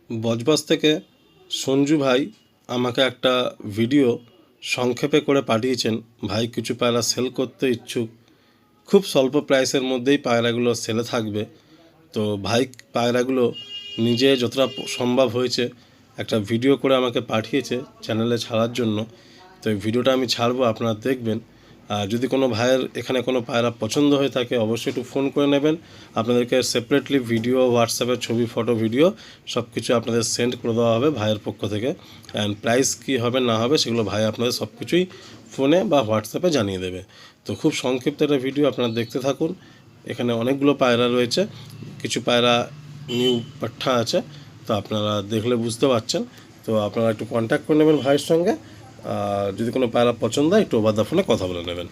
বজবজ থেকে সঞ্জু ভাই আমাকে একটা ভিডিও সংক্ষেপে করে পাঠিয়েছেন। ভাই কিছু পায়রা সেল করতে ইচ্ছুক, খুব স্বল্প প্রাইসের মধ্যেই পায়রাগুলো সেলে থাকবে। তো ভাই পায়রাগুলো নিজে যতটা সম্ভব হয়েছে একটা ভিডিও করে আমাকে পাঠিয়েছে চ্যানেলে ছাড়ার জন্য। তো এই ভিডিওটা আমি ছাড়বো, আপনারা দেখবেন। আর যদি কোনো ভাইয়ের এখানে কোনো পায়রা পছন্দ হয়ে থাকে অবশ্যই একটু ফোন করে নেবেন। আপনাদেরকে সেপারেটলি ভিডিও, হোয়াটসঅ্যাপে ছবি, ফটো, ভিডিও সব কিছু আপনাদের সেন্ড করে দেওয়া হবে ভাইয়ের পক্ষ থেকে। অ্যান্ড প্রাইস কী হবে না হবে সেগুলো ভাই আপনাদের সব কিছুই ফোনে বা হোয়াটসঅ্যাপে জানিয়ে দেবে। তো খুব সংক্ষিপ্ত একটা ভিডিও, আপনারা দেখতে থাকুন। এখানে অনেকগুলো পায়রা রয়েছে, কিছু পায়রা নিউ পাঠা আছে, তো আপনারা দেখলে বুঝতে পারছেন। তো আপনারা একটু কন্ট্যাক্ট করে নেবেন ভাইয়ের সঙ্গে। আর যদি কোনো পায়রা পছন্দ হয় একটু ওভার দ্য ফোনে কথা বলে নেবেন।